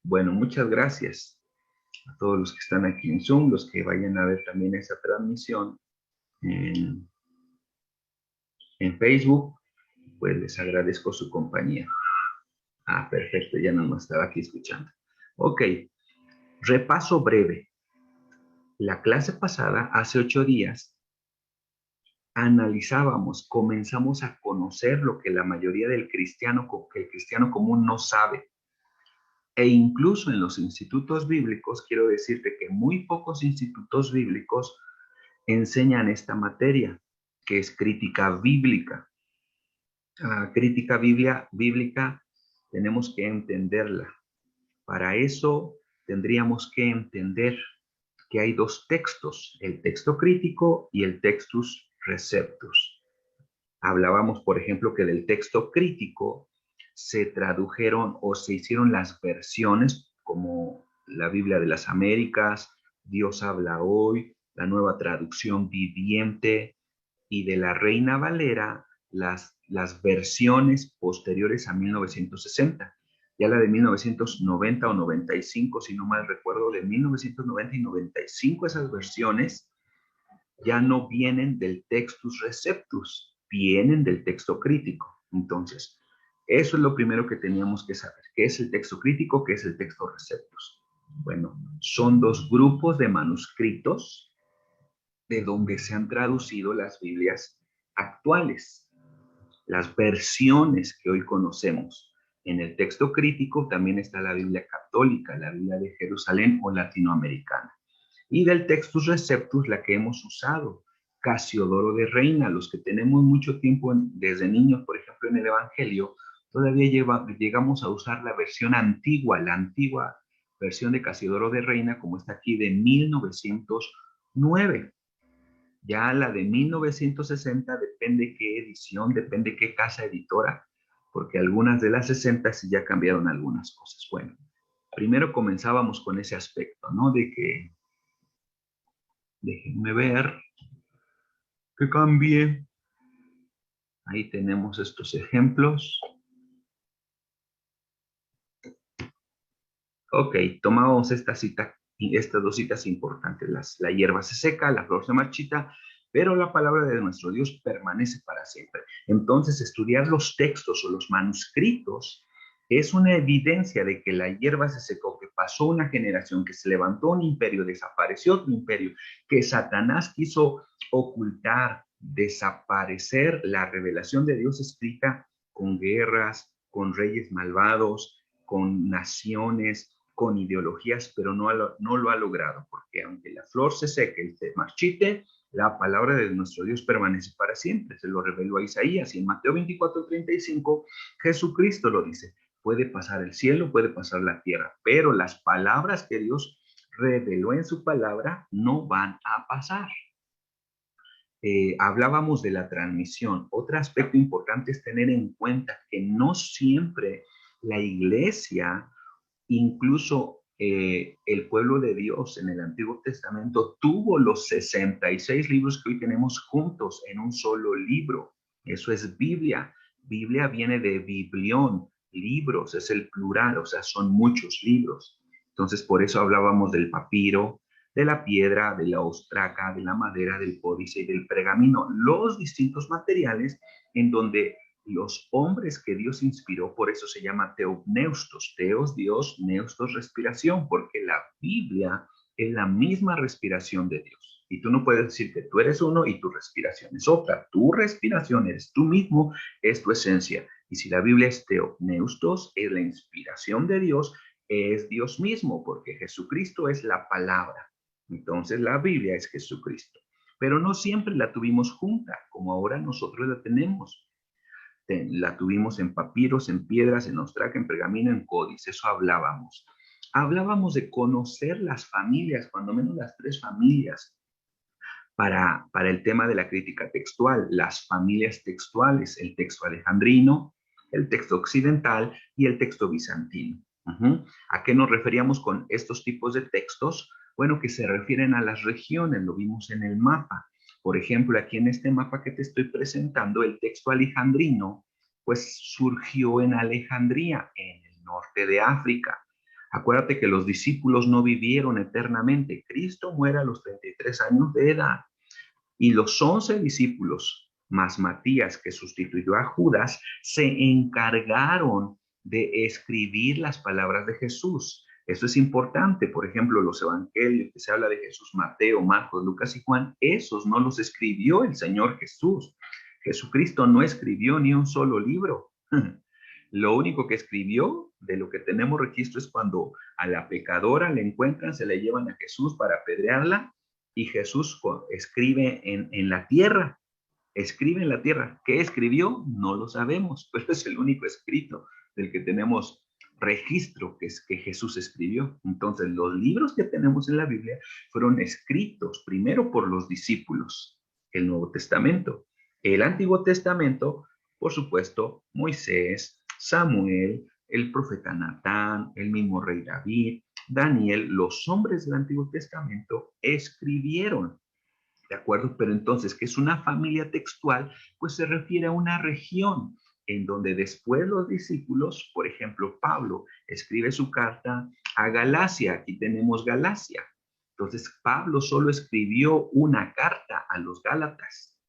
Bueno, muchas gracias a todos los que están aquí en Zoom, los que vayan a ver también esa transmisión en, en Facebook, pues les agradezco su compañía. Ah, perfecto, ya no me estaba aquí escuchando. Ok, repaso breve. La clase pasada, hace 8 días, analizábamos, comenzamos a conocer lo que la mayoría que el cristiano común no sabe. E incluso en los institutos bíblicos, quiero decirte que muy pocos institutos bíblicos enseñan esta materia, que es crítica bíblica. Crítica bíblica tenemos que entenderla. Para eso tendríamos que entender que hay dos textos, el texto crítico y el textus receptus. Hablábamos, por ejemplo, que del texto crítico se tradujeron o se hicieron las versiones como la Biblia de las Américas, Dios habla hoy, la Nueva Traducción Viviente y de la Reina Valera las versiones posteriores a 1960. Ya la de 1990 o 95, si no mal recuerdo, de 1990 y 95, esas versiones ya no vienen del textus receptus, vienen del texto crítico. Entonces, eso es lo primero que teníamos que saber. ¿Qué es el texto crítico? ¿Qué es el texto receptus? Bueno, son dos grupos de manuscritos de donde se han traducido las Biblias actuales, las versiones que hoy conocemos. En el texto crítico también está la Biblia católica, la Biblia de Jerusalén o latinoamericana. Y del Textus Receptus, la que hemos usado, Casiodoro de Reina, los que tenemos mucho tiempo desde niños, por ejemplo, en el Evangelio, todavía llegamos a usar la versión antigua, la antigua versión de Casiodoro de Reina, como está aquí, de 1909. Ya la de 1960 depende qué edición, depende qué casa editora, porque algunas de las 60 sí ya cambiaron algunas cosas. Bueno, primero comenzábamos con ese aspecto, ¿no? De que, déjenme ver, que cambie. Ahí tenemos estos ejemplos. Ok, tomamos esta cita y estas dos citas importantes. La hierba se seca, la flor se marchita, pero la palabra de nuestro Dios permanece para siempre. Entonces, estudiar los textos o los manuscritos es una evidencia de que la hierba se secó, que pasó una generación, que se levantó un imperio, desapareció otro imperio, que Satanás quiso ocultar, desaparecer la revelación de Dios escrita con guerras, con reyes malvados, con naciones, con ideologías, pero no lo ha logrado, porque aunque la flor se seque y se marchite, la palabra de nuestro Dios permanece para siempre. Se lo reveló a Isaías y en Mateo 24:35 Jesucristo lo dice. Puede pasar el cielo, puede pasar la tierra, pero las palabras que Dios reveló en su palabra no van a pasar. Hablábamos de la transmisión. Otro aspecto importante es tener en cuenta que no siempre la iglesia, incluso el pueblo de Dios en el Antiguo Testamento, tuvo los 66 libros que hoy tenemos juntos en un solo libro. Eso es Biblia. Biblia viene de biblión, libros, es el plural, o sea, son muchos libros. Entonces, por eso hablábamos del papiro, de la piedra, de la ostraca, de la madera, del códice y del pergamino, los distintos materiales en donde los hombres que Dios inspiró, por eso se llama teopneustos, teos, Dios, neustos, respiración, porque la Biblia es la misma respiración de Dios. Y tú no puedes decir que tú eres uno y tu respiración es otra. Tu respiración eres tú mismo, es tu esencia. Y si la Biblia es teopneustos, es la inspiración de Dios, es Dios mismo, porque Jesucristo es la palabra. Entonces la Biblia es Jesucristo. Pero no siempre la tuvimos junta, como ahora nosotros la tenemos. La tuvimos en papiros, en piedras, en ostraca, en pergamino, en códice. Eso hablábamos. Hablábamos de conocer las familias, cuando menos las 3 familias, para el tema de la crítica textual, las familias textuales, el texto alejandrino, el texto occidental y el texto bizantino. ¿A qué nos referíamos con estos tipos de textos? Bueno, que se refieren a las regiones, lo vimos en el mapa. Por ejemplo, aquí en este mapa que te estoy presentando, el texto alejandrino, pues surgió en Alejandría, en el norte de África. Acuérdate que los discípulos no vivieron eternamente. Cristo muere a los 33 años de edad y los 11 discípulos, más Matías, que sustituyó a Judas, se encargaron de escribir las palabras de Jesús. Eso es importante. Por ejemplo, los evangelios que se habla de Jesús, Mateo, Marcos, Lucas y Juan, esos no los escribió el Señor Jesús. Jesucristo no escribió ni un solo libro. Lo único que escribió, de lo que tenemos registro, es cuando a la pecadora le encuentran, se la llevan a Jesús para apedrearla, y Jesús escribe en la tierra, escribe en la tierra. ¿Qué escribió? No lo sabemos, pero es el único escrito del que tenemos registro, que es que Jesús escribió. Entonces, los libros que tenemos en la Biblia fueron escritos primero por los discípulos, el Nuevo Testamento. El Antiguo Testamento, por supuesto, Moisés, Samuel, el profeta Natán, el mismo rey David, Daniel, los hombres del Antiguo Testamento escribieron, ¿de acuerdo? Pero entonces, ¿qué es una familia textual? Pues se refiere a una región en donde después los discípulos, por ejemplo, Pablo escribe su carta a Galacia, aquí tenemos Galacia. Entonces, Pablo solo escribió una carta a los Gálatas,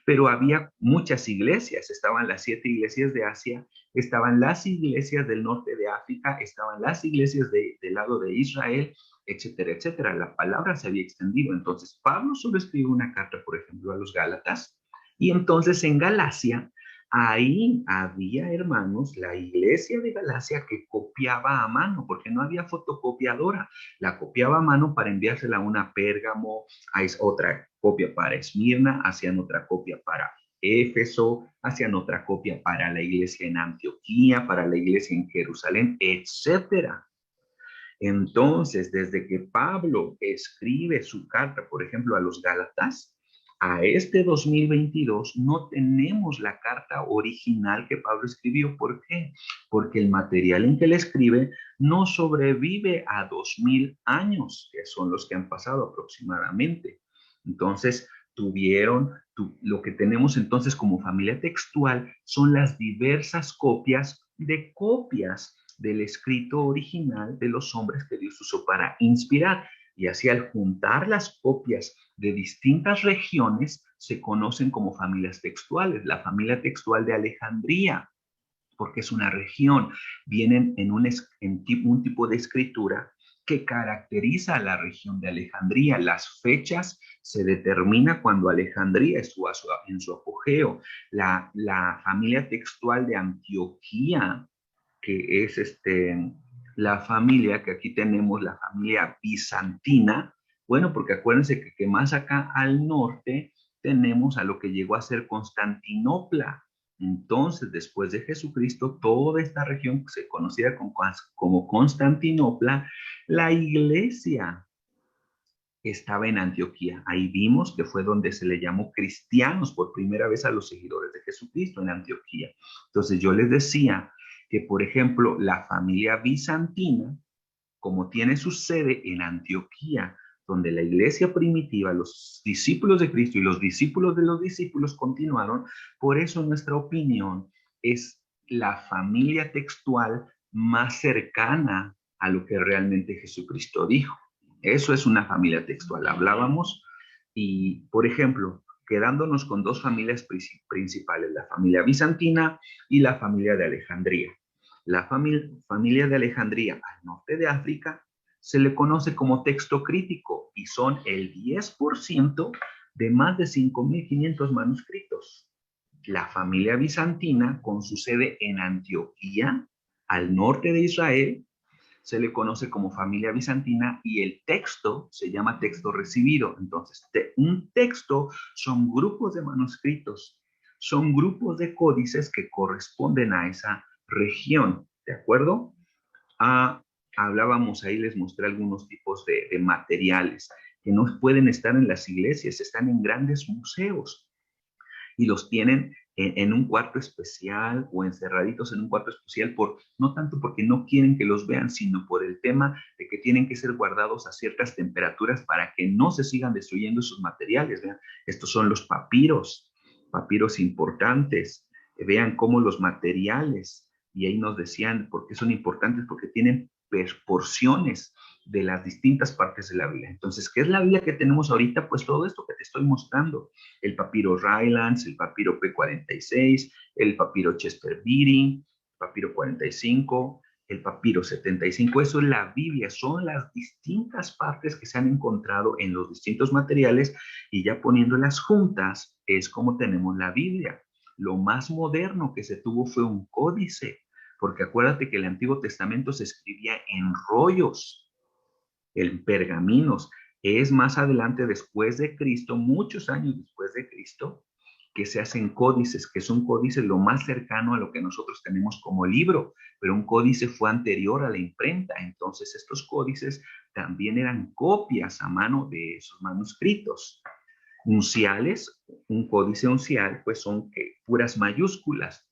pero había muchas iglesias, estaban las 7 iglesias de Asia, estaban las iglesias del norte de África, estaban las iglesias del lado de Israel, etcétera, etcétera. La palabra se había extendido. Entonces, Pablo solo escribió una carta, por ejemplo, a los Gálatas, y entonces en Galacia, ahí había, hermanos, la iglesia de Galacia que copiaba a mano, porque no había fotocopiadora, la copiaba a mano para enviársela a una Pérgamo, a otra copia para Esmirna, hacían otra copia para Éfeso, hacían otra copia para la iglesia en Antioquía, para la iglesia en Jerusalén, etcétera. Entonces, desde que Pablo escribe su carta, por ejemplo, a los Gálatas, a este 2022 no tenemos la carta original que Pablo escribió. ¿Por qué? Porque el material en que le escribe no sobrevive a 2000 años, que son los que han pasado aproximadamente. Entonces, lo que tenemos entonces como familia textual son las diversas copias de copias del escrito original de los hombres que Dios usó para inspirar. Y así, al juntar las copias de distintas regiones, se conocen como familias textuales. La familia textual de Alejandría, porque es una región, vienen en un tipo de escritura que caracteriza a la región de Alejandría. Las fechas se determina cuando Alejandría estuvo en su apogeo. La familia textual de Antioquía, que es la familia que aquí tenemos, la familia bizantina. Bueno, porque acuérdense que más acá al norte tenemos a lo que llegó a ser Constantinopla. Entonces, después de Jesucristo, toda esta región se conocía como Constantinopla, la iglesia estaba en Antioquía. Ahí vimos que fue donde se le llamó cristianos por primera vez a los seguidores de Jesucristo, en Antioquía. Entonces yo les decía que, por ejemplo, la familia bizantina, como tiene su sede en Antioquía, donde la iglesia primitiva, los discípulos de Cristo y los discípulos de los discípulos continuaron, por eso nuestra opinión es la familia textual más cercana a lo que realmente Jesucristo dijo. Eso es una familia textual. Hablábamos y, por ejemplo, quedándonos con dos familias principales, la familia bizantina y la familia de Alejandría. La familia de Alejandría, al norte de África, se le conoce como texto crítico y son el 10% de más de 5.500 manuscritos. La familia bizantina, con su sede en Antioquía, al norte de Israel, se le conoce como familia bizantina y el texto se llama texto recibido. Entonces, un texto son grupos de manuscritos, son grupos de códices que corresponden a esa región, ¿de acuerdo? Hablábamos ahí, les mostré algunos tipos de materiales que no pueden estar en las iglesias, están en grandes museos y los tienen en un cuarto especial o encerraditos en un cuarto especial, no tanto porque no quieren que los vean, sino por el tema de que tienen que ser guardados a ciertas temperaturas para que no se sigan destruyendo sus materiales. Vean, estos son los papiros importantes. Vean cómo los materiales, y ahí nos decían por qué son importantes, porque tienen porciones de las distintas partes de la Biblia. Entonces, ¿qué es la Biblia que tenemos ahorita? Pues todo esto que te estoy mostrando. El papiro Rylands, el papiro P46, el papiro Chester Beatty, el papiro 45, el papiro 75. Eso es la Biblia, son las distintas partes que se han encontrado en los distintos materiales, y ya poniéndolas juntas es como tenemos la Biblia. Lo más moderno que se tuvo fue un códice, porque acuérdate que el Antiguo Testamento se escribía en rollos, en pergaminos. Es más adelante, después de Cristo, muchos años después de Cristo, que se hacen códices, que son códices lo más cercano a lo que nosotros tenemos como libro, pero un códice fue anterior a la imprenta. Entonces estos códices también eran copias a mano de esos manuscritos. Unciales, un códice uncial, pues son puras mayúsculas.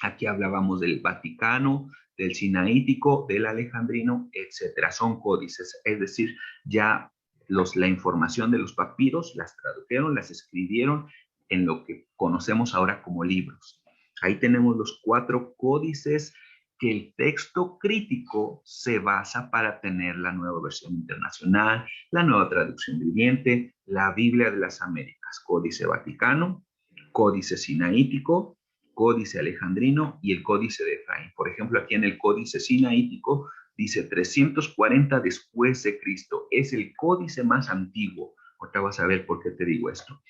Aquí hablábamos del Vaticano, del Sinaítico, del Alejandrino, etcétera. Son códices, es decir, ya la información de los papiros las tradujeron, las escribieron en lo que conocemos ahora como libros. Ahí tenemos los 4 códices que el texto crítico se basa para tener la nueva versión internacional, la nueva traducción viviente, la Biblia de las Américas, Códice Vaticano, Códice Sinaítico, Códice Alejandrino y el Códice de Efraín. Por ejemplo, aquí en el Códice Sinaítico dice 340 después de Cristo. Es el códice más antiguo. Ahorita vas a ver por qué te digo esto.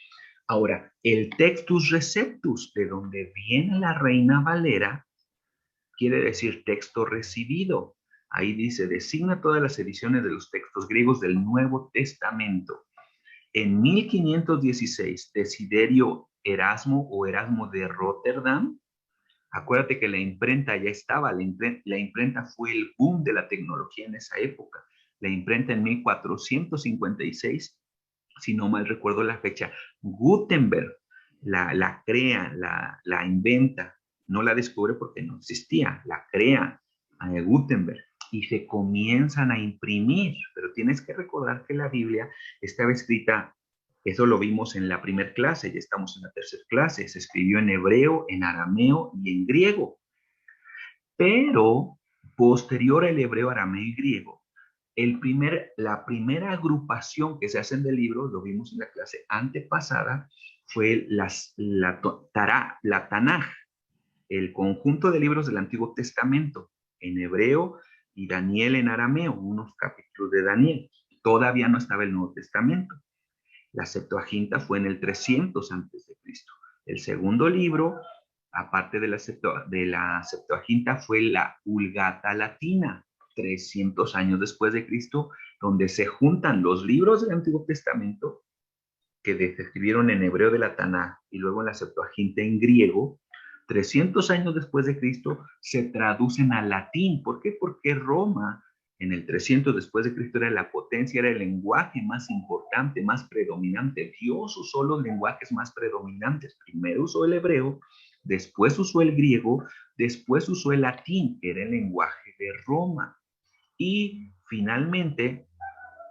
Ahora, el Textus Receptus, de donde viene la Reina Valera, quiere decir texto recibido. Ahí dice, designa todas las ediciones de los textos griegos del Nuevo Testamento. En 1516, Desiderio Erasmo o Erasmo de Rotterdam, acuérdate que la imprenta ya estaba, la imprenta fue el boom de la tecnología en esa época. La imprenta en 1456, si no mal recuerdo la fecha, Gutenberg la crea, la inventa, no la descubre porque no existía, la crea Gutenberg, y se comienzan a imprimir, pero tienes que recordar que la Biblia estaba escrita, eso lo vimos en la primera clase, ya estamos en la tercera clase, se escribió en hebreo, en arameo y en griego, pero posterior al hebreo, arameo y griego, la primera agrupación que se hacen de libros, lo vimos en la clase antepasada, fue la Tanaj, el conjunto de libros del Antiguo Testamento, en hebreo, y Daniel en arameo, unos capítulos de Daniel. Todavía no estaba el Nuevo Testamento. La Septuaginta fue en el 300 antes de Cristo. El segundo libro, aparte de la Septuaginta, fue la Vulgata Latina, 300 años después de Cristo, donde se juntan los libros del Antiguo Testamento que se escribieron en hebreo de la Tanaj y luego en la Septuaginta en griego. 300 años después de Cristo se traducen al latín. ¿Por qué? Porque Roma en el 300 después de Cristo era la potencia, era el lenguaje más importante, más predominante. Dios usó los lenguajes más predominantes. Primero usó el hebreo, después usó el griego, después usó el latín, que era el lenguaje de Roma. Y finalmente,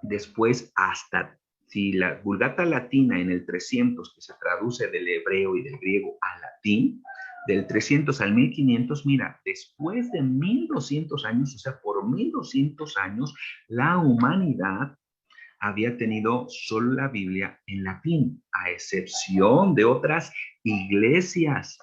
después hasta, si la Vulgata Latina en el 300, que se traduce del hebreo y del griego al latín, del 300 al 1500, mira, después de 1200 años, o sea, por 1200 años, la humanidad había tenido solo la Biblia en latín, a excepción de otras iglesias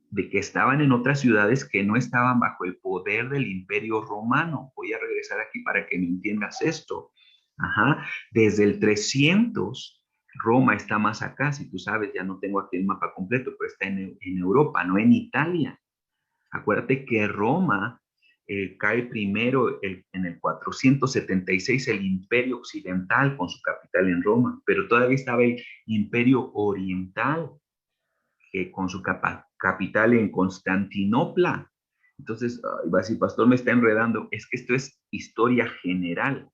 de que estaban en otras ciudades que no estaban bajo el poder del Imperio Romano. Voy a regresar aquí para que me entiendas esto. Ajá. Desde el 300, Roma está más acá, si tú sabes, ya no tengo aquí el mapa completo, pero está en Europa, no en Italia. Acuérdate que Roma cae primero en el 476 el Imperio Occidental con su capital en Roma, pero todavía estaba el Imperio Oriental con su capital en Constantinopla. Entonces, va a decir, pastor, me está enredando. Es que esto es historia general.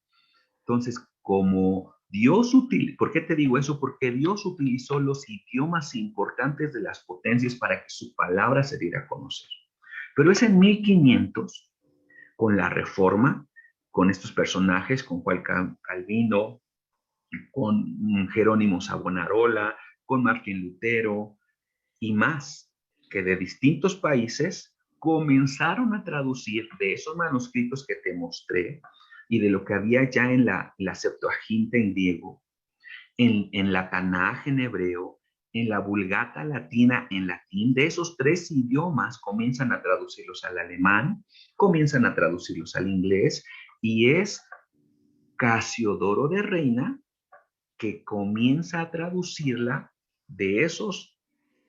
Entonces, como Dios utilizó, ¿por qué te digo eso? Porque Dios utilizó los idiomas importantes de las potencias para que su palabra se diera a conocer. Pero es en 1500, con la Reforma, con estos personajes, con Juan Calvino, con Jerónimo Savonarola, con Martín Lutero y más, que de distintos países comenzaron a traducir de esos manuscritos que te mostré y de lo que había ya en la Septuaginta en griego, en la Tanaj en hebreo, en la Vulgata latina en latín. De esos tres idiomas comienzan a traducirlos al alemán, comienzan a traducirlos al inglés, y es Casiodoro de Reina que comienza a traducirla de esos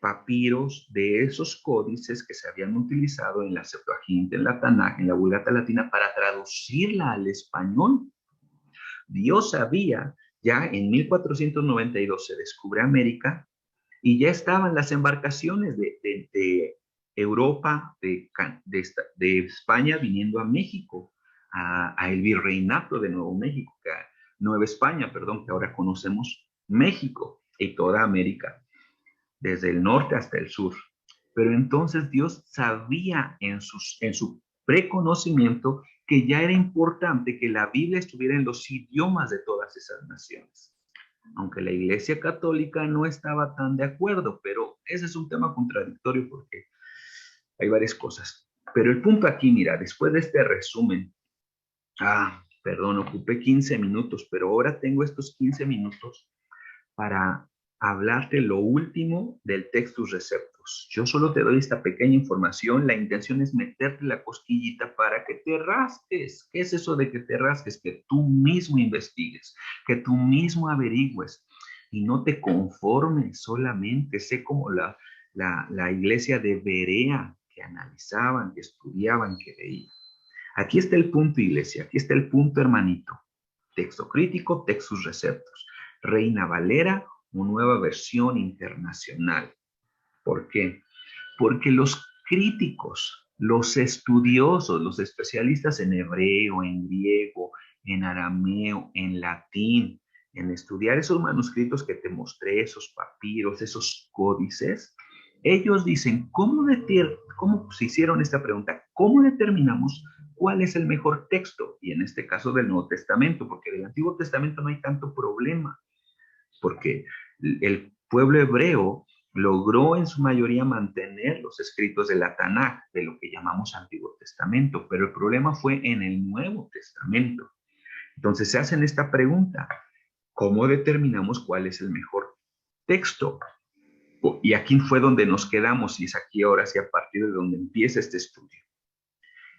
papiros, de esos códices que se habían utilizado en la Septuaginta, en la Tanaj, en la Vulgata latina, para traducirla al español. Dios sabía, ya en 1492 se descubre América y ya estaban las embarcaciones de Europa, de España viniendo a México, a el virreinato de Nuevo México, Nueva España, perdón, que ahora conocemos México y toda América, desde el norte hasta el sur. Pero entonces Dios sabía en su preconocimiento que ya era importante que la Biblia estuviera en los idiomas de todas esas naciones. Aunque la Iglesia Católica no estaba tan de acuerdo, pero ese es un tema contradictorio porque hay varias cosas. Pero el punto aquí, mira, después de este resumen, perdón, ocupé 15 minutos, pero ahora tengo estos 15 minutos para hablarte lo último del Textus Receptus. Yo solo te doy esta pequeña información. La intención es meterte la cosquillita para que te rasques. ¿Qué es eso de que te rasques? Que tú mismo investigues, que tú mismo averigües y no te conformes solamente. Sé como la iglesia de Berea, que analizaban, que estudiaban, que veían. Aquí está el punto, iglesia. Aquí está el punto, hermanito. Texto crítico, Textus Receptus. Reina Valera, una nueva versión internacional. ¿Por qué? Porque los críticos, los estudiosos, los especialistas en hebreo, en griego, en arameo, en latín, en estudiar esos manuscritos que te mostré, esos papiros, esos códices, ellos dicen, ¿cómo se hicieron esta pregunta? ¿Cómo determinamos cuál es el mejor texto? Y en este caso del Nuevo Testamento, porque del Antiguo Testamento no hay tanto problema, porque el pueblo hebreo logró en su mayoría mantener los escritos de la Tanaj, de lo que llamamos Antiguo Testamento, pero el problema fue en el Nuevo Testamento. Entonces se hacen esta pregunta, ¿cómo determinamos cuál es el mejor texto? Y aquí fue donde nos quedamos, y es aquí ahora sí a partir de donde empieza este estudio.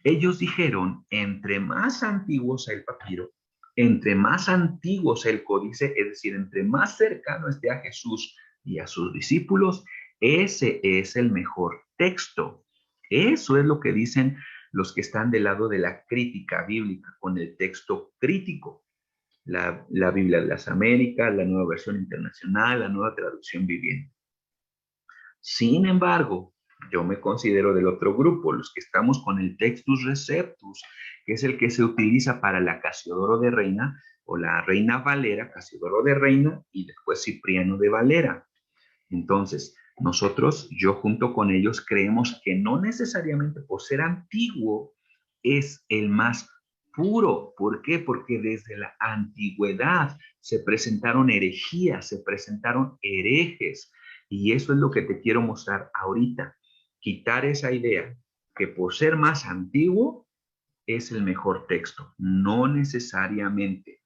Ellos dijeron, entre más antiguo sea el papiro, entre más antiguo sea el códice, es decir, entre más cercano esté a Jesús y a sus discípulos, ese es el mejor texto. Eso es lo que dicen los que están del lado de la crítica bíblica, con el texto crítico. La Biblia de las Américas, la Nueva Versión Internacional, la Nueva Traducción Viviente. Sin embargo, yo me considero del otro grupo, los que estamos con el Textus Receptus, que es el que se utiliza para la Casiodoro de Reina o la Reina Valera, Casiodoro de Reina y después Cipriano de Valera. Entonces, nosotros, yo junto con ellos, creemos que no necesariamente por ser antiguo es el más puro. ¿Por qué? Porque desde la antigüedad se presentaron herejías, se presentaron herejes. Y eso es lo que te quiero mostrar ahorita. Quitar esa idea que por ser más antiguo es el mejor texto. No necesariamente.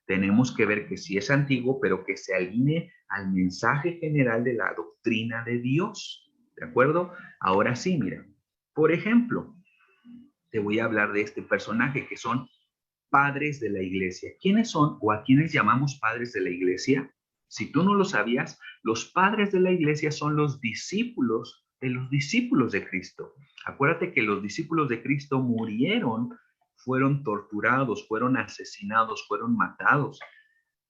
Tenemos que ver que sí es antiguo, pero que se alinee al mensaje general de la doctrina de Dios. ¿De acuerdo? Ahora sí, mira. Por ejemplo, te voy a hablar de este personaje que son padres de la iglesia. ¿Quiénes son o a quiénes llamamos padres de la iglesia? Si tú no lo sabías, los padres de la iglesia son los discípulos de Cristo. Acuérdate que los discípulos de Cristo murieron, fueron torturados, fueron asesinados, fueron matados.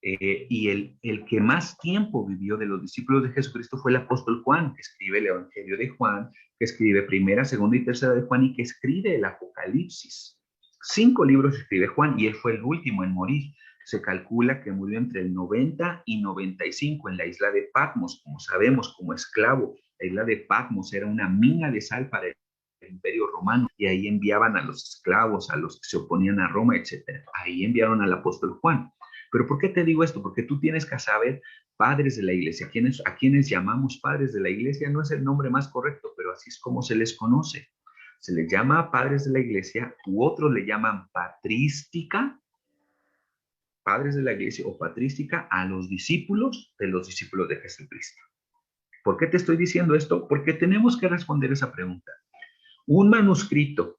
Y el que más tiempo vivió de los discípulos de Jesucristo fue el apóstol Juan, que escribe el Evangelio de Juan, que escribe primera, segunda y tercera de Juan y que escribe el Apocalipsis. 5 libros escribe Juan y él fue el último en morir. Se calcula que murió entre el 90 y 95 en la isla de Patmos, como sabemos, como esclavo. La isla de Patmos era una mina de sal para el Imperio Romano y ahí enviaban a los esclavos, a los que se oponían a Roma, etc. Ahí enviaron al apóstol Juan. Pero ¿por qué te digo esto? Porque tú tienes que saber padres de la iglesia. A quienes llamamos padres de la iglesia no es el nombre más correcto, pero así es como se les conoce. Se les llama padres de la iglesia, u otros le llaman patrística, padres de la iglesia o patrística, a los discípulos de Jesucristo. ¿Por qué te estoy diciendo esto? Porque tenemos que responder esa pregunta. ¿Un manuscrito,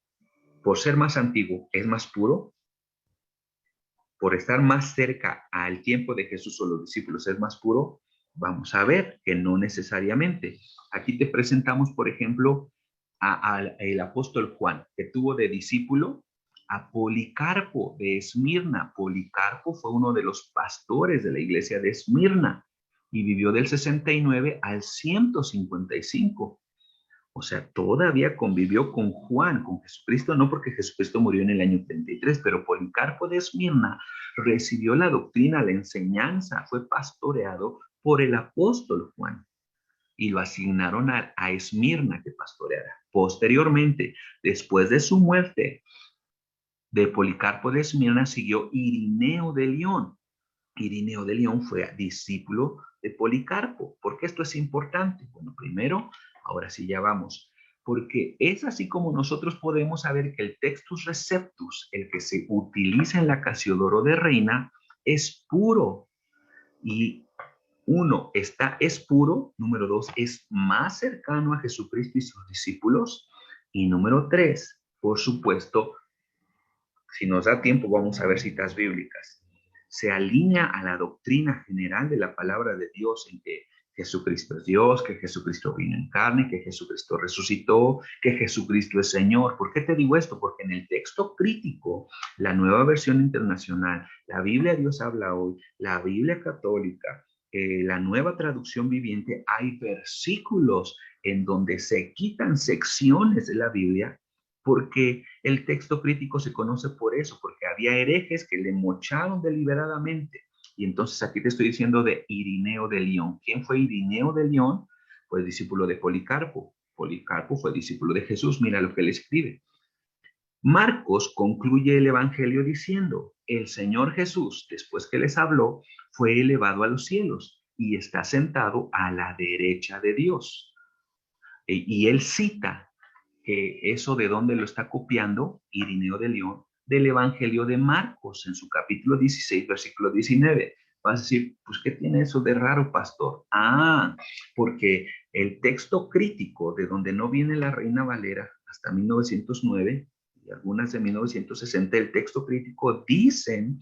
por ser más antiguo, es más puro? ¿Por estar más cerca al tiempo de Jesús o los discípulos es más puro? Vamos a ver que no necesariamente. Aquí te presentamos, por ejemplo, al apóstol Juan, que tuvo de discípulo a Policarpo de Esmirna. Policarpo fue uno de los pastores de la iglesia de Esmirna y vivió del 69 al 155. O sea, todavía convivió con Juan, con Jesucristo, no porque Jesucristo murió en el año 33, pero Policarpo de Esmirna recibió la doctrina, la enseñanza, fue pastoreado por el apóstol Juan y lo asignaron a Esmirna que pastoreara. Posteriormente, después de su muerte, de Policarpo de Esmirna siguió Irineo de León. Irineo de León fue discípulo de Policarpo. ¿Por qué esto es importante? Bueno, primero, ahora sí ya vamos, porque es así como nosotros podemos saber que el Textus Receptus, el que se utiliza en la Casiodoro de Reina, es puro. Y uno, es puro. Número dos, es más cercano a Jesucristo y sus discípulos. Y número tres, por supuesto, si nos da tiempo, vamos a ver citas bíblicas. Se alinea a la doctrina general de la palabra de Dios en que Jesucristo es Dios, que Jesucristo vino en carne, que Jesucristo resucitó, que Jesucristo es Señor. ¿Por qué te digo esto? Porque en el texto crítico, la Nueva Versión Internacional, la Biblia Dios habla hoy, la Biblia católica, la Nueva Traducción Viviente, hay versículos en donde se quitan secciones de la Biblia porque el texto crítico se conoce por eso, porque había herejes que le mocharon deliberadamente. Y entonces aquí te estoy diciendo de Irineo de León. ¿Quién fue Irineo de León? Fue discípulo de Policarpo. Policarpo fue discípulo de Jesús. Mira lo que él escribe. Marcos concluye el evangelio diciendo, el Señor Jesús, después que les habló, fue elevado a los cielos y está sentado a la derecha de Dios. Y él cita que eso de dónde lo está copiando Irineo de León, del Evangelio de Marcos, en su capítulo 16, versículo 19. Vas a decir, pues, ¿qué tiene eso de raro, pastor? Porque el texto crítico, de donde no viene la Reina Valera hasta 1909 y algunas de 1960, el texto crítico dicen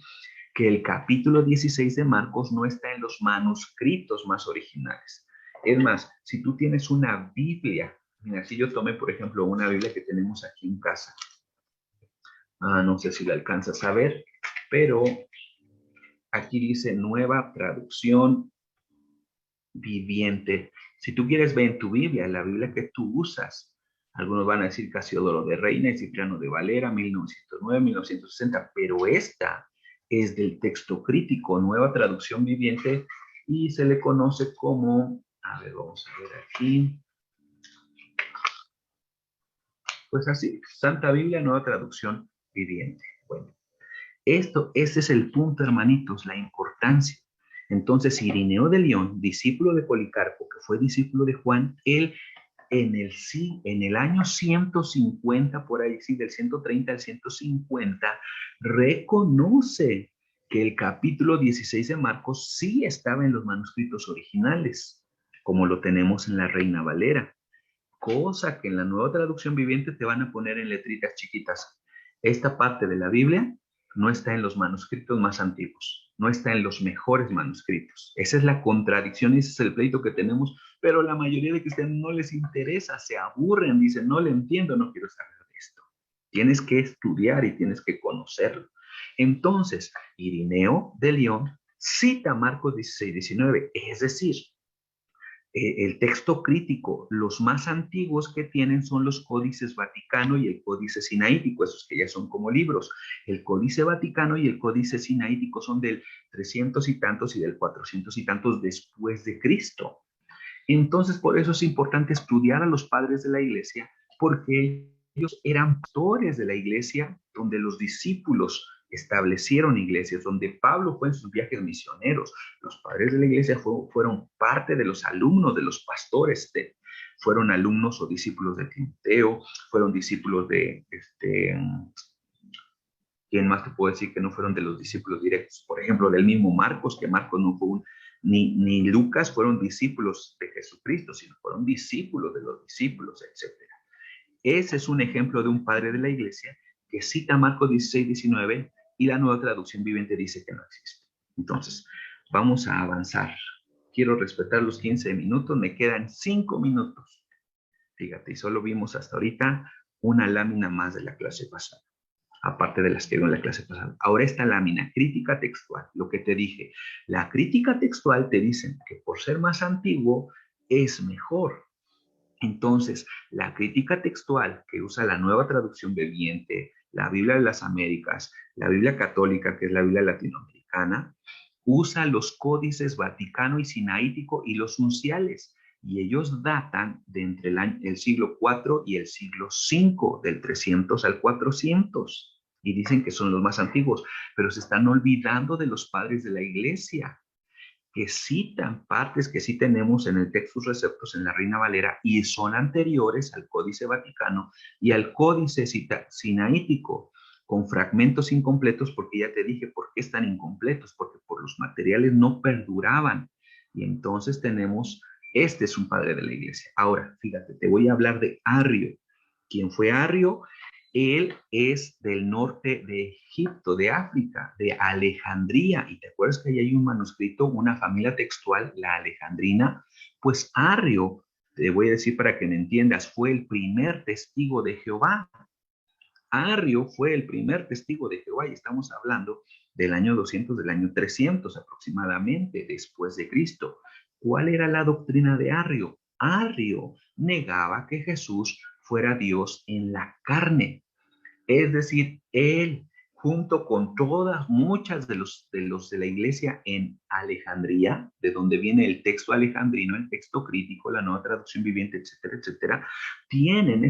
que el capítulo 16 de Marcos no está en los manuscritos más originales. Es más, si tú tienes una Biblia, mira, si yo tomé, por ejemplo, una Biblia que tenemos aquí en casa, no sé si la alcanzas a ver, pero aquí dice Nueva Traducción Viviente. Si tú quieres ver en tu Biblia, la Biblia que tú usas, algunos van a decir Casiodoro de Reina y Cipriano de Valera, 1909, 1960, pero esta es del texto crítico, Nueva Traducción Viviente, y se le conoce como, a ver, vamos a ver aquí, pues así, Santa Biblia, Nueva Traducción Viviente. Bueno, ese es el punto, hermanitos, la importancia. Entonces, Irineo de León, discípulo de Policarpo, que fue discípulo de Juan, él en el año 150, por ahí, sí, del 130 al 150, reconoce que el capítulo 16 de Marcos sí estaba en los manuscritos originales, como lo tenemos en la Reina Valera, cosa que en la Nueva Traducción Viviente te van a poner en letritas chiquitas. Esta parte de la Biblia no está en los manuscritos más antiguos, no está en los mejores manuscritos. Esa es la contradicción y ese es el pleito que tenemos, pero la mayoría de cristianos no les interesa, se aburren, dicen, no le entiendo, no quiero saber de esto. Tienes que estudiar y tienes que conocerlo. Entonces, Irineo de León cita Marcos 16, 19, es decir, el texto crítico, los más antiguos que tienen son los códices Vaticano y el códice Sinaítico, esos que ya son como libros. El códice Vaticano y el códice Sinaítico son del 300 y tantos y del 400 y tantos después de Cristo. Entonces, por eso es importante estudiar a los padres de la iglesia, porque ellos eran pastores de la iglesia, donde los discípulos establecieron iglesias, donde Pablo fue en sus viajes misioneros. Los padres de la iglesia fueron parte de los alumnos, de los pastores, fueron alumnos o discípulos de Timoteo, fueron discípulos de, ¿quién más te puedo decir que no fueron de los discípulos directos? Por ejemplo, del mismo Marcos, que Marcos no fue ni Lucas fueron discípulos de Jesucristo, sino fueron discípulos de los discípulos, etcétera. Ese es un ejemplo de un padre de la iglesia que cita Marcos 16, 19 y la Nueva Traducción Viviente dice que no existe. Entonces, vamos a avanzar. Quiero respetar los 15 minutos, me quedan 5 minutos. Fíjate, y solo vimos hasta ahorita una lámina más de la clase pasada, aparte de las que vimos en la clase pasada. Ahora esta lámina, crítica textual, lo que te dije. La crítica textual te dicen que por ser más antiguo es mejor. Entonces, la crítica textual que usa la Nueva Traducción Viviente, la Biblia de las Américas, la Biblia católica, que es la Biblia latinoamericana, usa los códices Vaticano y Sinaítico y los unciales, y ellos datan de entre el siglo IV y el siglo V, del 300 al 400, y dicen que son los más antiguos, pero se están olvidando de los padres de la iglesia, que citan partes que sí tenemos en el Textus Receptus en la Reina Valera y son anteriores al Códice Vaticano y al Códice Sinaítico, con fragmentos incompletos, porque ya te dije por qué están incompletos, porque por los materiales no perduraban. Y entonces tenemos, este es un padre de la iglesia. Ahora, fíjate, te voy a hablar de Arrio. ¿Quién fue Arrio? Él es del norte de Egipto, de África, de Alejandría. Y te acuerdas que ahí hay un manuscrito, una familia textual, la alejandrina. Pues Arrio, te voy a decir para que me entiendas, fue el primer testigo de Jehová. Arrio fue el primer testigo de Jehová y estamos hablando del año 200, del año 300 aproximadamente después de Cristo. ¿Cuál era la doctrina de Arrio? Arrio negaba que Jesús fuera Dios en la carne. Es decir, él, junto con muchas de la iglesia en Alejandría, de donde viene el texto alejandrino, el texto crítico, la Nueva Traducción Viviente, etcétera, etcétera, tienen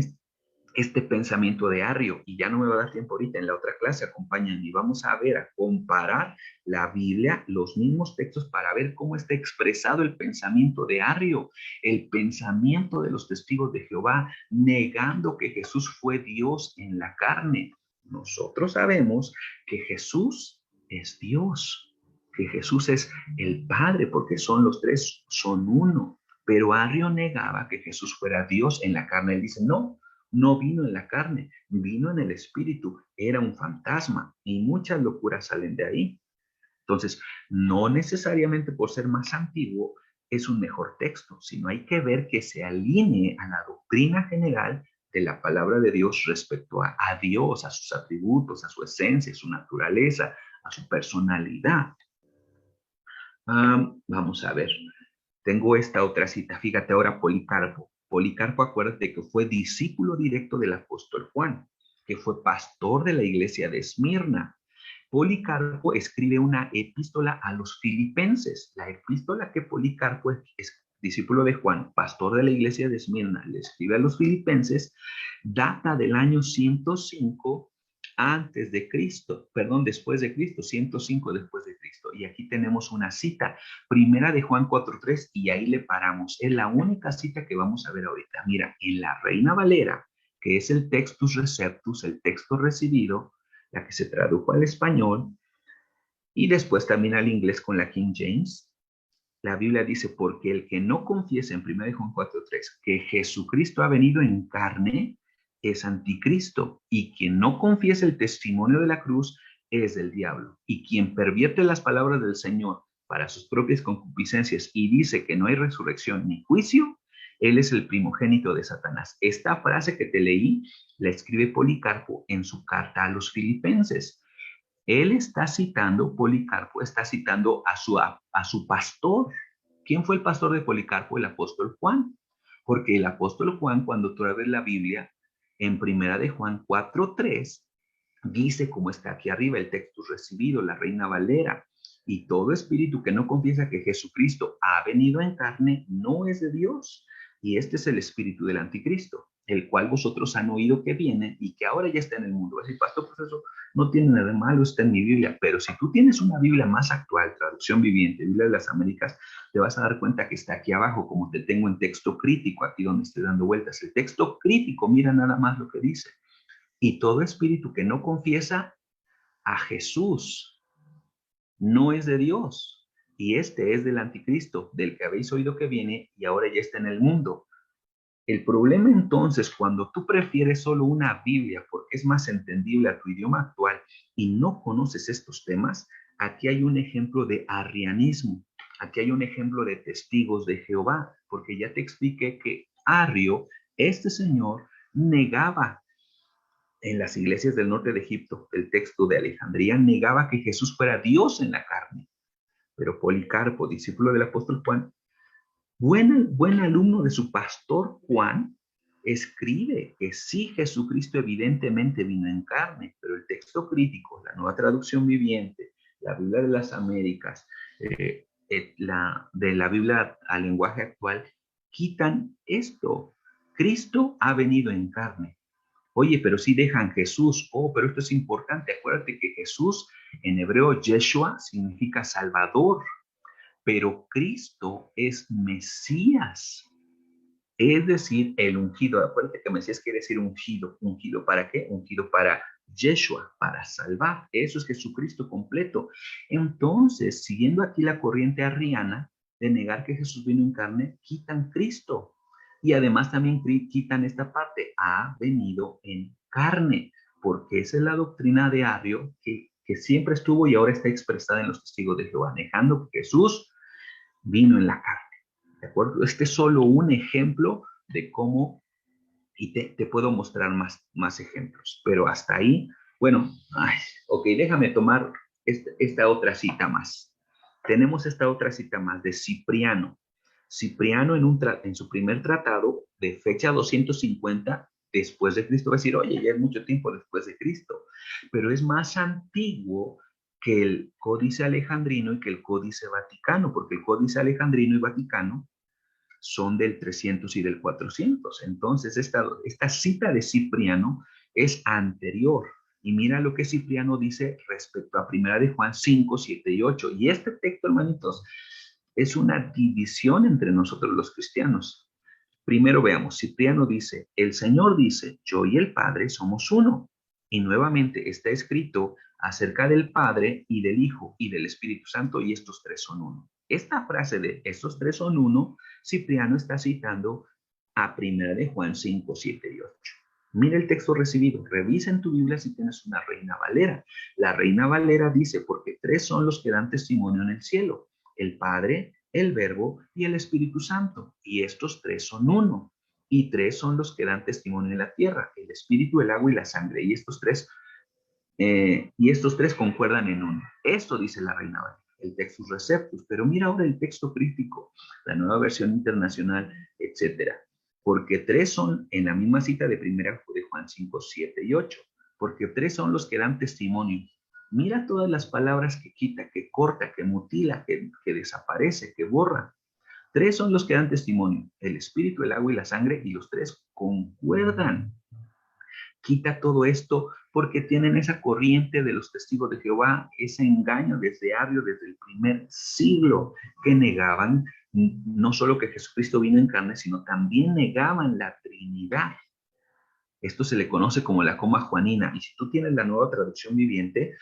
este pensamiento de Arrio, y ya no me va a dar tiempo ahorita, en la otra clase acompañan y vamos a ver, a comparar la Biblia, los mismos textos para ver cómo está expresado el pensamiento de Arrio, el pensamiento de los testigos de Jehová, negando que Jesús fue Dios en la carne. Nosotros sabemos que Jesús es Dios, que Jesús es el Padre, porque son los tres, son uno. Pero Arrio negaba que Jesús fuera Dios en la carne. Él dice, no vino en la carne, vino en el espíritu, era un fantasma y muchas locuras salen de ahí. Entonces, no necesariamente por ser más antiguo es un mejor texto, sino hay que ver que se alinee a la doctrina general de la palabra de Dios respecto a Dios, a sus atributos, a su esencia, a su naturaleza, a su personalidad. Vamos a ver. Tengo esta otra cita, fíjate ahora Policarpo. Policarpo, acuérdate que fue discípulo directo del apóstol Juan, que fue pastor de la iglesia de Esmirna. Policarpo escribe una epístola a los filipenses. La epístola que Policarpo es discípulo de Juan, pastor de la iglesia de Esmirna, le escribe a los filipenses, data del año 105 antes de Cristo, perdón, después de Cristo, 105 después de Cristo. Y aquí tenemos una cita, primera de Juan 4:3, y ahí le paramos. Es la única cita que vamos a ver ahorita. Mira, en la Reina Valera, que es el Textus Receptus, el texto recibido, la que se tradujo al español, y después también al inglés con la King James, la Biblia dice, porque el que no confiese en 1 Juan 4:3 que Jesucristo ha venido en carne, es anticristo, y quien no confiese el testimonio de la cruz es del diablo, y quien pervierte las palabras del Señor para sus propias concupiscencias y dice que no hay resurrección ni juicio, él es el primogénito de Satanás. Esta frase que te leí la escribe Policarpo en su carta a los filipenses. Él está citando, Policarpo está citando a su pastor. ¿Quién fue el pastor de Policarpo? El apóstol Juan. Porque el apóstol Juan, cuando tú abres la Biblia, en primera de Juan 4:3, dice, como está aquí arriba, el texto recibido, la Reina Valera, y todo espíritu que no confiesa que Jesucristo ha venido en carne no es de Dios. Y este es el espíritu del anticristo, el cual vosotros han oído que viene y que ahora ya está en el mundo. Así, pastor, pues no tiene nada de malo, está en mi Biblia, pero si tú tienes una Biblia más actual, traducción viviente, Biblia de las Américas, te vas a dar cuenta que está aquí abajo, como te tengo en texto crítico, aquí donde estoy dando vueltas. El texto crítico, mira nada más lo que dice. Y todo espíritu que no confiesa a Jesús no es de Dios. Y este es del anticristo, del que habéis oído que viene y ahora ya está en el mundo. El problema entonces, cuando tú prefieres solo una Biblia porque es más entendible a tu idioma actual y no conoces estos temas, aquí hay un ejemplo de arrianismo, aquí hay un ejemplo de testigos de Jehová, porque ya te expliqué que Arrio, este señor, negaba en las iglesias del norte de Egipto, el texto de Alejandría, negaba que Jesús fuera Dios en la carne. Pero Policarpo, discípulo del apóstol Juan, buen alumno de su pastor Juan, escribe que sí, Jesucristo evidentemente vino en carne, pero el texto crítico, la nueva traducción viviente, la Biblia de las Américas, de la Biblia al lenguaje actual, quitan esto. Cristo ha venido en carne. Oye, pero sí dejan Jesús. Oh, pero esto es importante. Acuérdate que Jesús en hebreo, Yeshua, significa Salvador, pero Cristo es Mesías, es decir, el ungido. Acuérdate que Mesías quiere decir ungido. ¿Ungido para qué? Ungido para Yeshua, para salvar. Eso es Jesucristo completo. Entonces, siguiendo aquí la corriente arriana de negar que Jesús vino en carne, quitan Cristo. Y además también quitan esta parte, ha venido en carne, porque esa es la doctrina de Arrio que siempre estuvo y ahora está expresada en los testigos de Jehová, negando que Jesús vino en la carne. ¿De acuerdo? Este es solo un ejemplo de cómo, y te puedo mostrar más ejemplos, pero hasta ahí, bueno, ok, déjame tomar esta otra cita más. Tenemos esta otra cita más de Cipriano. Cipriano en su primer tratado de fecha 250 después de Cristo va a decir, oye, ya es mucho tiempo después de Cristo, pero es más antiguo que el Códice Alejandrino y que el Códice Vaticano, porque el Códice Alejandrino y Vaticano son del 300 y del 400. Entonces, esta cita de Cipriano es anterior. Y mira lo que Cipriano dice respecto a Primera de Juan 5, 7 y 8. Y este texto, hermanitos, es una división entre nosotros los cristianos. Primero veamos, Cipriano dice, el Señor dice, yo y el Padre somos uno. Y nuevamente está escrito acerca del Padre y del Hijo y del Espíritu Santo, y estos tres son uno. Esta frase de estos tres son uno, Cipriano está citando a Primera de Juan 5, 7 y 8. Mira el texto recibido, revisa en tu Biblia si tienes una Reina Valera. La Reina Valera dice, porque tres son los que dan testimonio en el cielo, el Padre, el Verbo y el Espíritu Santo, y estos tres son uno, y tres son los que dan testimonio en la tierra, el Espíritu, el agua y la sangre, y estos tres concuerdan en uno. Esto dice la Reina Valera, el Textus Receptus, pero mira ahora el texto crítico, la nueva versión internacional, etcétera, porque tres son en la misma cita de primera de Juan 5, 7 y 8, porque tres son los que dan testimonio. Mira todas las palabras que quita, que corta, que mutila, que desaparece, que borra. Tres son los que dan testimonio, el espíritu, el agua y la sangre, y los tres concuerdan. Quita todo esto porque tienen esa corriente de los testigos de Jehová, ese engaño desde Arrio, desde el primer siglo, que negaban no solo que Jesucristo vino en carne, sino también negaban la Trinidad. Esto se le conoce como la coma juanina. Y si tú tienes la nueva traducción viviente,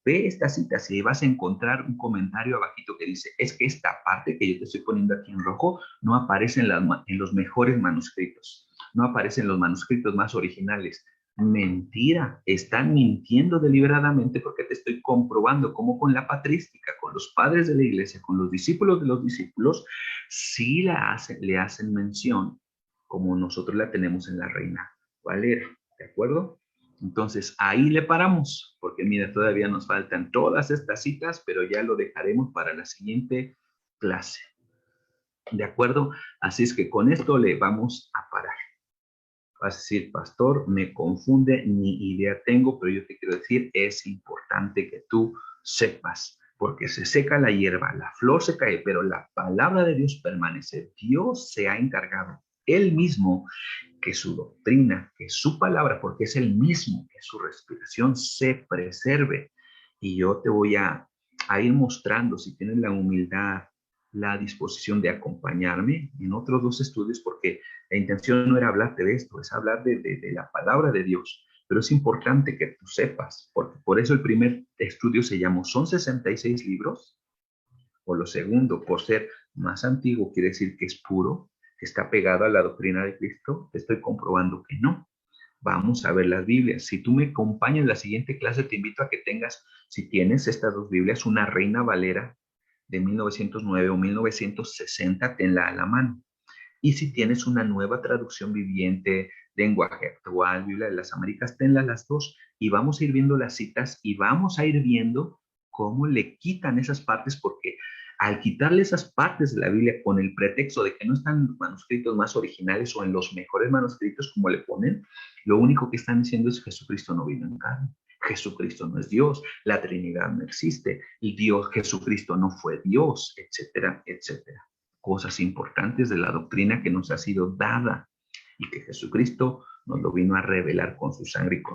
ve esta cita, si vas a encontrar un comentario abajito que dice, es que esta parte que yo te estoy poniendo aquí en rojo no aparece en los mejores manuscritos, no aparece en los manuscritos más originales. Mentira, están mintiendo deliberadamente porque te estoy comprobando cómo con la patrística, con los padres de la iglesia, con los discípulos de los discípulos, sí le hacen mención como nosotros la tenemos en la Reina Valera, ¿de acuerdo? Entonces, ahí le paramos, porque mira, todavía nos faltan todas estas citas, pero ya lo dejaremos para la siguiente clase. ¿De acuerdo? Así es que con esto le vamos a parar. Vas a decir, pastor, me confunde, ni idea tengo, pero yo te quiero decir, es importante que tú sepas, porque se seca la hierba, la flor se cae, pero la palabra de Dios permanece. Dios se ha encargado Él mismo, que su doctrina, que su palabra, porque es el mismo, que su respiración se preserve. Y yo te voy a ir mostrando, si tienes la humildad, la disposición de acompañarme en otros dos estudios, porque la intención no era hablarte de esto, es hablar de la palabra de Dios. Pero es importante que tú sepas, porque por eso el primer estudio se llamó, son 66 libros, o lo segundo, por ser más antiguo, quiere decir que es puro, que está pegado a la doctrina de Cristo. Te estoy comprobando que no. Vamos a ver las Biblias. Si tú me acompañas en la siguiente clase, te invito a que tengas, si tienes estas dos Biblias, una Reina Valera de 1909 o 1960, tenla a la mano. Y si tienes una nueva traducción viviente, lenguaje actual, Biblia de las Américas, tenla las dos. Y vamos a ir viendo las citas y vamos a ir viendo cómo le quitan esas partes, porque al quitarle esas partes de la Biblia con el pretexto de que no están en los manuscritos más originales o en los mejores manuscritos, como le ponen, lo único que están diciendo es que Jesucristo no vino en carne. Jesucristo no es Dios, la Trinidad no existe, y Dios, Jesucristo no fue Dios, etcétera, etcétera. Cosas importantes de la doctrina que nos ha sido dada y que Jesucristo nos lo vino a revelar con su sangre y con